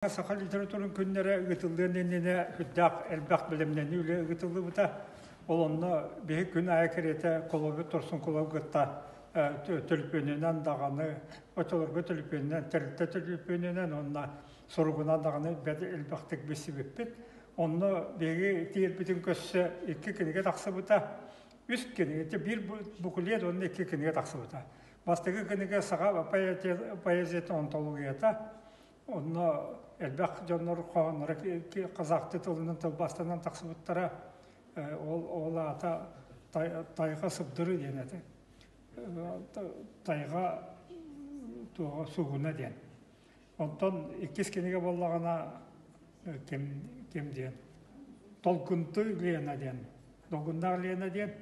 Сақал литературын күннері үгітілден еніне хүддақ әлбақ білімнен үлі үгітілді бұта. Ол онны бейі күн ая кереті қолығы тұрсын қолығы ғытта түліпенінен дағаны, өтіліргі түліпенінен, тәрітті түліпенінен, онына сұрғынан дағаны бәді әлбақтық бесі беппет. Онны бейі тейір бүтін көсі екі кенеге тақсы бұта. Үст кенеге, бір бүкілет оны екі кенеге тақсы бұта. Бастығы кенеге саға поэзияты онтологията. Онны әлбәқ жонлар қоғанлары қазақты тылының тылбастанан тақсыбыттара ол ата тайға сыбдыры денеді. Тайға туға суғына ден. Онтан еккес кенеге болағына кем ден. Толкынты лена ден. Долгындар лена ден.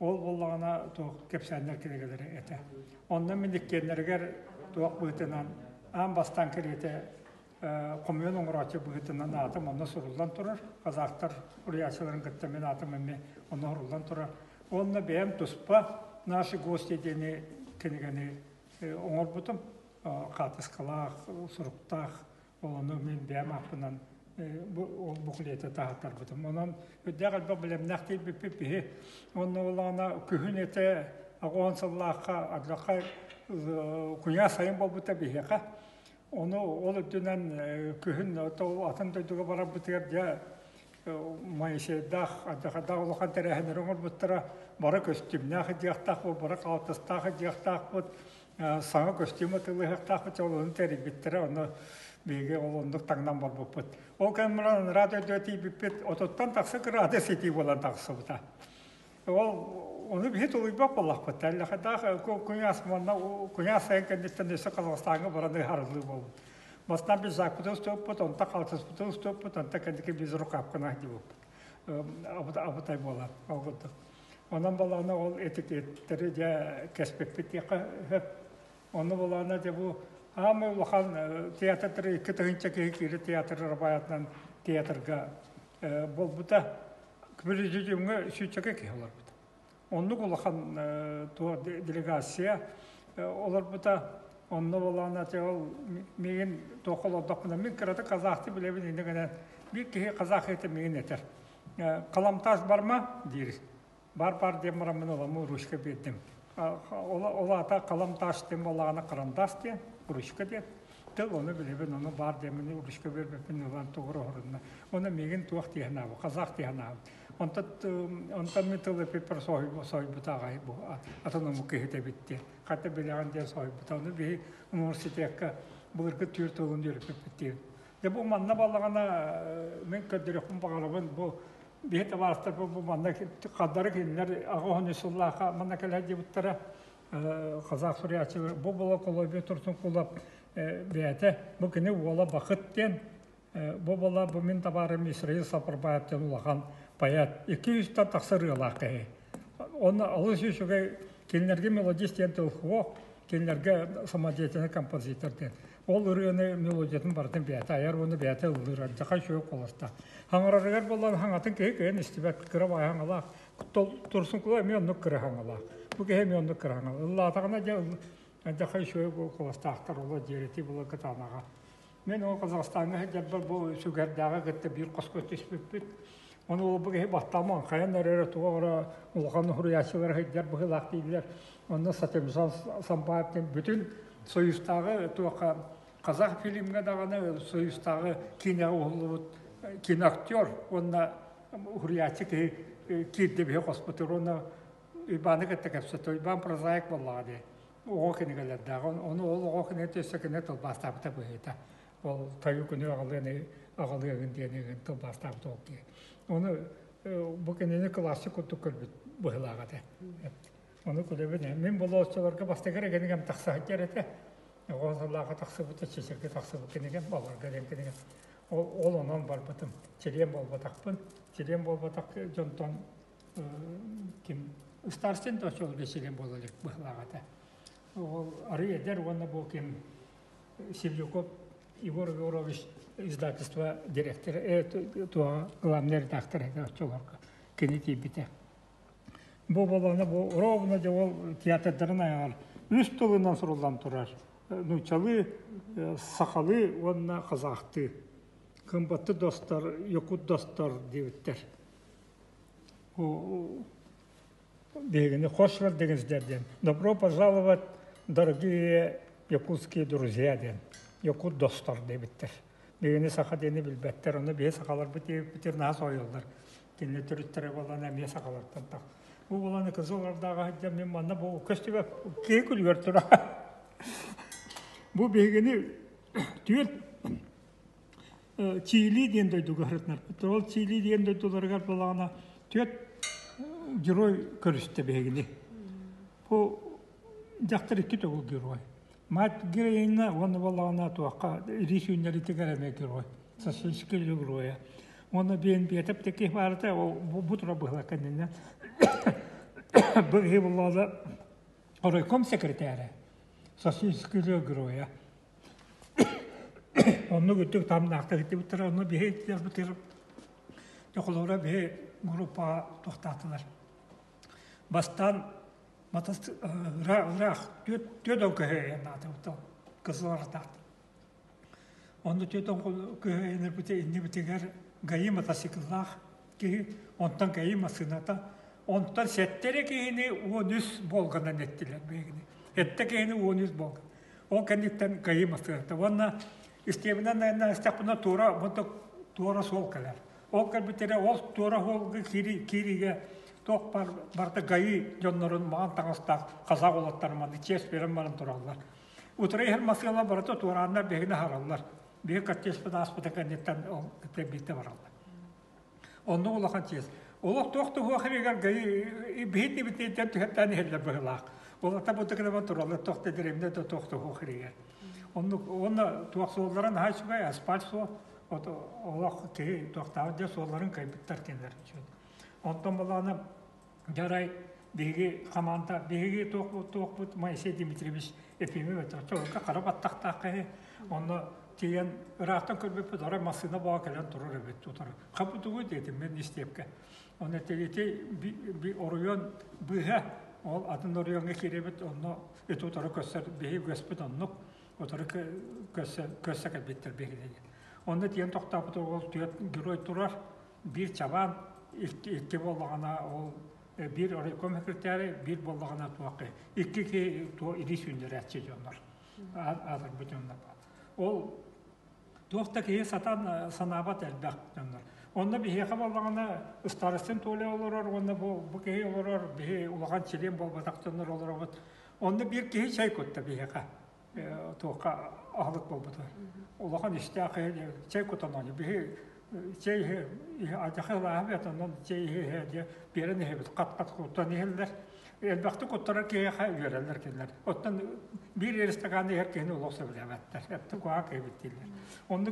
Ол болағына туық кепсәнлер кенегелері әті. Онны міндіккенлергер туық бұйтынан ан бастан кереті Коммуен оңырачы бұғытынан атым, оны сұрылдан тұрар. Қазақтар ұрияшыларын күттімен атым әме оны ұрылдан тұрар. Оны бәйім тұспа, нашы гости дені кенегені оңыр бұтым. Қатысқалақ, сұрықтақ, оны мен бәйім ақпынан бұқылеті тағаттар бұтым. Онын өдде қалба білемнәқ дейін біппе. Оны олағына күхін еті ағуан сыллаққа, адлаққа күня сайын бол бұта бейеқа. Оны ол өттінен күхін атын дөйдігі барап бұтығар жа майшедақ, адақадақ олған тәрәхінер оңыр бұттыра бары көстімнәқі дияқтақ бұл, бары қалтыстағы дияқтақ бұл, саңы көстімі тылығықтақ бұл, олығын тәрі біттірі, оны бейге олындық таңнан бар бұл бұт. Ол кәміран радио дөтей біппет, ототтан тақсық радио сетей болан тақсы бұта. Оны бейт олайбақ болақ бұт. Әліқадағы күняс әйін кәндеттен өсі Қазақстанға бараны қарылы болды. Басынан біз жақпыты ұстып бұт, онта қалтыспыты ұстып бұт, онта кәндеке біз ұрық апқына де бұт. Абытай болар, алғылдық. Онан болағына ол этикеттері де кәспеппет еқі өп. Оны болағына де бұл амы ұлған театры, екі тұғынша кейкері театры рабаятынан театрға бол бұта. Күмірі жүзімге сүйтшеге кей олар бұта. Онны құлақан делегация олар бұта, онны болағына теғыл меген тоқыл одақпына. Мен кіреді қазақты білебін ендігінен бір кеге қазақ еті меген етер. Қаламтас бар ма? Дейір. Бар дем мұрамын оламы ручка бердім. Ол ата қаламтас дем болағына қарандас дем, ручка дем. Тыл оны білебін, оны бар деміні ручка бербепін олан тұғыры орынна. Оны меген туақ дейін абы, қазақ дейін абы. Онтан мен тылы пепер сой бұтағай бұл, атының мұқихеті бітті. Қатты білеген ден сой бұта. Оны бей университетке бұлырғы түйір тұғын дөріп бітті. Бұл манна балағана мен көддірекпін бағалығын бұл бейті барыстар бұл манна қаддары кейінлер ағуын үсіллаға манна кәлі дебіттара қазақ сүриячылар. Бұл бұла қолай бей тұрсын қолап бейті. Бұл кені ола бақыттен. Бұл бұла бұл мен табарым Исраил Сапарбаевтен ұлаған паят. 200-тан тақсыры алақы. Оны алыс үшіге келінерге мелодистен тұлқуы, келінерге самодетені композиторден. Ол үріні мелодиятын бардың бәті, аяр оны бәті ұлырар, жақай шөй қоласта. Хаңырарығар болған хаңатын кейкен істебәт кіріп аяңалақ. Тұрсын құлай мен ұнық кірі хаңалақ. Бұл кейі мен ұнық кірі хаңалақ. Ұлла атағына жақай шөй қоласта ақтар олы дереті бұлы қытанаға. Мен ол Қазақстанға жәбір бұл сүгердағы ғытты бір қосқы түспеппет. Оны ол бұғы баттаман, қайын әрері туғыра ұлған ұхырияшылар ғайдар бұғы лақтейділер. Оны Сатемжан Самбаевтен бүтін Союзтағы туға қазақ фильмге дағаны Союзтағы кинеға ұлы бұд, кинактер. Оны ұхырияшы кейді бұғы қоспытыр. Оны үйбаны кітті кәпсіті, үйбан прозаик болағады. Оғы кенегелерді. Оны ол оғы кенеті өсі кенет ол бастапыта бұғыда. Ол тайы күні ағалығын денеген тұл бастапыта оғы. Оны бұл кенені классик ұтты көрбіт бұғылағады. Оны көребін. Мен бұл оғыстыларға бастығыр екенігем тақсығы кереті. Оғызылаға тақсы бұты, шешерге тақсы бұт кенеген, баларға ден кенеген. Ол онан бар бұтым. Черен бол батақпын. Черен бол батақ жонтон ұстарсын да сол бешелен болылық бұғылағады. Ол ары едер, оны бұл кем Севлюков Егор Егорович издательство директора, главный редактор чолорка, кенети бите. Бұл боланы бұл ровно де ол театрдарын аяғар. Үш тұлынан сұрылдан тұрар. Нучалы, сақалы, онына қазақты. Кымбатты достар, йокут достар дебиттер. Бегini хош келдиңиздерден. Добро пожаловать, дорогие якутские друзья ден. Якут достар дебиттер. Бегини саха дени билбеттер, оны бе сахалар битер нас ойылдар. Кенне түрүттер болан эме сахалардан так. Бу боланы кызылардагы хәҗҗә мен мана бу көстүбә кекүлгөр тура. Бу бегини түйет Чили диен дойду көрөтнөр. Ол Чили диен дойдуларга болагана түйет герой көрүстө бегини. Бу жактыр iki тогул герой. Мат героиня оны болагана туакка рисүннәри тегереме герой. Сосиски героя. Оны бен бетеп теке барды, бу тура была кенне. Бу боллада райком секретаре. Сосиски героя. Onu götürdük tam nakta gitti bitir onu bir heyetler bitir. Yokullara bir grupa tohtattılar. Bastan matas rah tüyden köye nadı bu kızlar taht. Onu tüyden köye ne bitir ne bitirer gayi matasiklah ki ondan gayi masınata ondan settere ki ne o nüs bolganan ettiler begini. Ette ki ne o nüs bolgan. O kenditten gayi masınata. Ona İsteminden ne istepuna tuğra sol kalar. O kalbitere ol tuğra holga kiriye tok barda gayı jonların mağan tağıstak kazak olatlarıman içes veren barın turallar. Utrayı her masyalar barda tuğranlar behine harallar. Bir kaçespada aspıda kandetten tebbitte varallar. Onu olağan çes. Olaq toqtu huaqirigar gayı behitni biteyden tühettani heller bıhılaq. Olaqta bu tıkınaman turallar toqtu diremde de toqtu huaqirigar. Onu tuaqsoğulların haşıgay asfalt so olaq ki tuaqtavda soğulların kaybettar kendiler için. Ondan balana jaray begi kamanta begi toqbut Moisey Dimitrievich epimi vetar. Çoğulka qarabat taqtaqı onu tiyen Irak'tan körbep dara masına bağa kelen turur evet tutar. Qabutugu dedim ben isteyipke. Onu tegeti bir oryon bıha ol adın oryonga kirebet onu etutarı köser behi göspet onu otarı köse kabettir behi dedi. Onu tiyen toqtapıtı ol tüyet giroy turar bir çaban iki bollağına ol bir oraykom sekreteri bir bollağına tuaqı. İki ki tu iri sündürü etçeci onlar. Adır bütünler. Ol Doğukta ki satan sanabat elbaq onlar. Onda bir heyqa bolğana ıstarısın tole olur, onda bu ki olur, bir ulağan çilen bolbataqtanlar olur. Onda bir ki çay kotta bir heyqa. Toqa ahlık bolbata. Ulağan işte çay kotan onu bir çay acaqı ahbetandan çay birini hebet qat kotan heller. Elbaqtı kottarar ki görürler kendiler. Ottan bir yeristaganda herkeni olsa bilemetler. Hepti kuaq ebettiler. Onu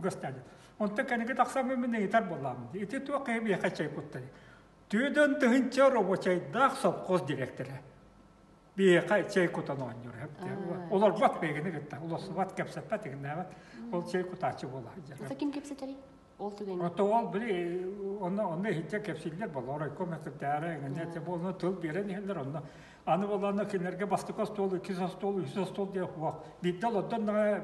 gösterdi. Onta kanıgı taqsamı mı yeter bolamdı. İti tuaq bir kaçay kottari. Tüyden tığınca roboçay dağ sopqoz direktörü. Bir kaçay kotan oynuyor hepti. Olar vat begini gitti. Olar vat kapsatpa teginde vat. Ol çay kotaçı bola. Ota kim kapsatari? Otoğol biri onu hiçe kepsiller bol. Orayı kometip değerli. Nece bolunu tıl biren heller onu. Anı bolanı kinerge bastık stolu, 200 stolu, 100 stolu diye huaq. Biddal ondan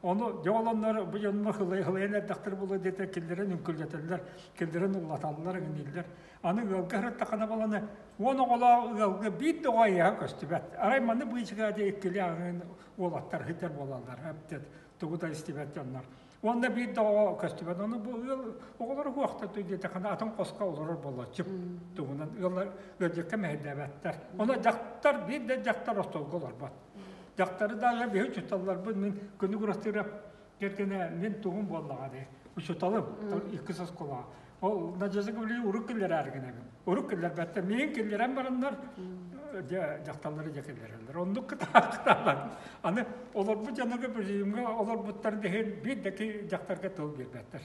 onu yoğulanlar bu yanıma hılayan erdaktır bulu dedi. Killerin ünkülletirler. Killerin ullatallar gönüller. Anı gölge takana bolanı onu ola gölge bir de oya köstübet. Araymanı bu içine de ekkili ağın olatlar, hiter bolanlar. Hep de tuğda istibet yanlar. Onda bir de o köstübet. Onu bu yıl oğulları huaqta tüyde takana atan qoska olur bolacıp. Tuğunan yıllar gölgekte mehdebetler. Ona jaktar bir de jaktar ostolgolar bat. Jaktarı da bir çutallar bu men günü gurastırıp gerkene men tuğum bollağa de. Bu çutalım 200 kola. O najazı böyle uruklar ergene. Uruklar batta men kellerim baranlar jaktalları jakellerler. Onu kıtalar. Anı olur bu canıga bir olur butlar de bir de ki jaktarga tol berbetler.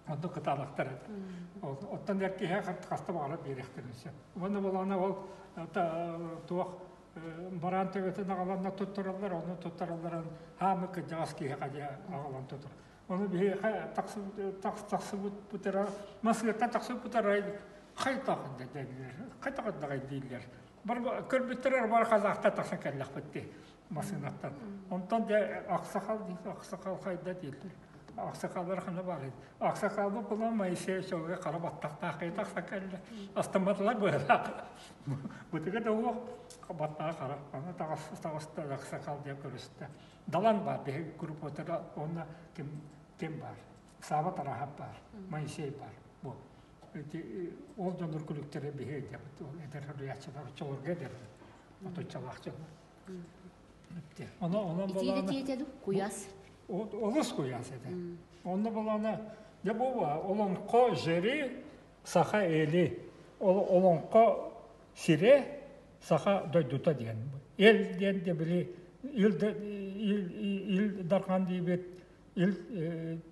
Onu kıtalaklar. Ottan der ki her hasta bağlı bir ektirisi. Onu bolana ol tuaq Baran tevete nağalanna tuttururlar, onu tuttururlar. Hamı ki jaski haqaja ağalan tuttur. Onu bir taksı butera, masgıta taksı butera qaytaqın dediler. Qaytaqın da deyirler. Bir körbütterer var Kazak'ta taksa kellaq bitti masgıttan. Ondan da aksakal qayda deyirler. ақсақалдар қана бар еді. Ақсақалы бұла Моисей шоуға қарап аттақтақ еді ақсақалдар. Астамадылар бұйырақ. Бұтыға да оқ баттаға қарап, ана тағысты ақсақал деп көрісті. Далан бар, бе күріп отыр, оны кем бар? Саба тарахап бар, Моисей бар. Ол жоныр күліктері бе деп, әдір рüyatçılar çoğurga derdi. Otuşçalaqçılar. Итире куяс. Олыс куяс еді. Оны боланы, не болуа, олонқо жері саха елі, олонқо сире саха дойдута деген. Ел ден де білі, ил дарқан дейбет, ил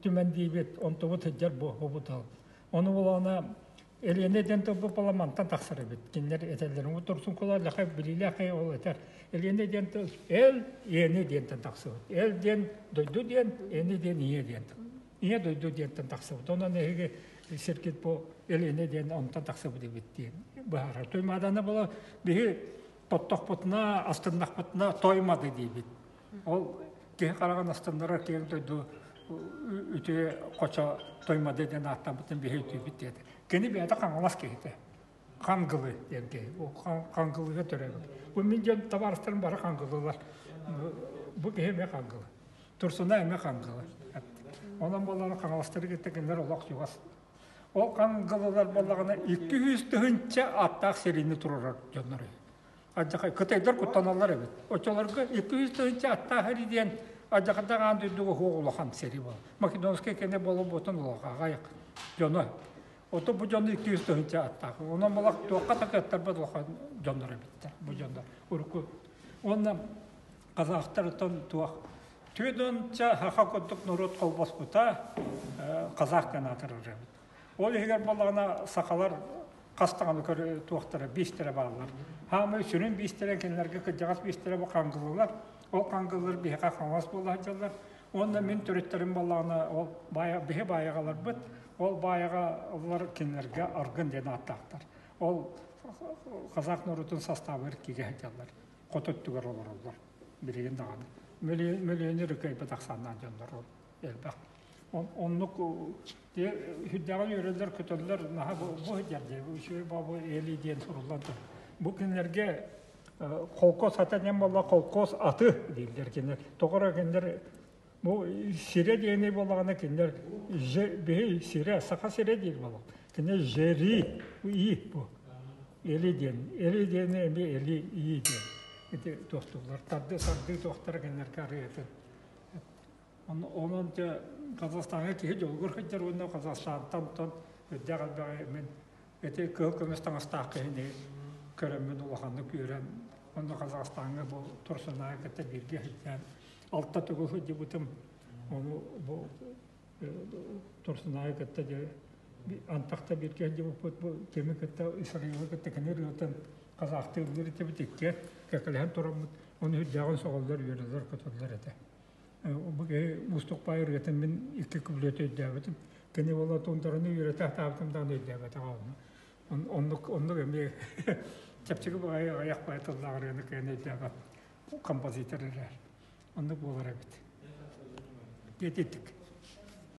түмен дейбет, онты бұт еджер бұтал. Оны боланы, Элене ден тобу парламенттан тақсыр бит. Киндер этелерин отырсын колар лахай билилахай ол этер. Элене ден эл эне ден тақсыр. Эл ден дойду ден эне ден ие ден. Ие дойду ден тақсыр. Онан неге серкет по элене ден онтан тақсыр бит ден. Бара тоймаданы бола бии потток потна астындак потна тоймады дейбит. Ол ке караган астындара ке дойду үтө кочо тоймады ден аттабытын бии түбит деді. Кені бәді қаңғылас кейді. Қаңғылы дерге. Қаңғылыға түрегі. Бұл мен жен табарыстарын бары қаңғылылар. Бұл кейме қаңғылы. Тұрсына әме қаңғылы. Онан боланы қаңғыластары кеттекендер олақ жоғас. Ол қаңғылылар болағына 200 түхінші аттақ серейні тұрырар жонлары. Аджақай күтейдер күттаналар әбет. Очоларға 200 түхінші аттақ әриден аджақадақ андүйдігі хоғылыған сери бол. Македонскай кене болып отын олаға ғайық. Жоны. Ото bu jonda 200 tönçe attak. Ondan balak toqqa takatlar bu jonlara bitti. Bu jonda urku. Ondan Kazaklardan tuaq. Tüydönçe haqa kodduk nurut kolbas buta Kazak kanatırır. Ol eger balağına sakalar qastağını körü tuaqtara 5 lira bağlar. Hamı sürün 5 lira kenlerge kıcağız 5 lira bu qanqılılar. O qanqılılar bir haqa xamas bolacaklar. Ondan men törütlerin balağına o bihe bayağalar bit. Ол байыға олар кенлерге арғын дені аттақтар. Ол қазақ нұрытын составы еркеге әйтелер. Қотыттығыр олар олар. Білеген дағаны. Мөлейінер үкей бітақсаннан жондар ол. Елбақ. Онлық хүддіған өрелер күтілер бұл жерде. Үші бабы елі ден сұрылады. Бұл кенлерге қолқос атанен болла қолқос аты дейдер кенлер. Тоғыра кенлер bu sire diyene bolağına kinder be sire saka sire değil bolağ. Kinder jeri bu iyi bu. Eli diyene eli iyi diye. İşte dostlar tadı sardı dostlar kinder karıydı. Onun da Kazakistan'a ki yol görüyor onda Kazakistan'dan ödeyal ben ete kökümüzden astakını körümün olağını gören onda Kazakistan'a bu Tursun'a gitti birge hitten altta tügüfü dibutum onu bu Tursun'a gitti Antak'ta birge dibuput bu kemik gitti İsrail'e gitti kenir yotan Kazak'ta ülleri tebitikke kekeleyen turamut onu hüccağın soğullar yürüdüler kötüler ete. Bu ki Mustafa Bayır yetim ben iki küblete ödeyemedim. Kene valla tonlarını yürüte tahtamdan ödeyemedim. Onluk emeği çapçıkı bu ayak bayatıllarını kene ödeyemedim. Bu kompozitörler. Onluk bu var evet. Getirdik.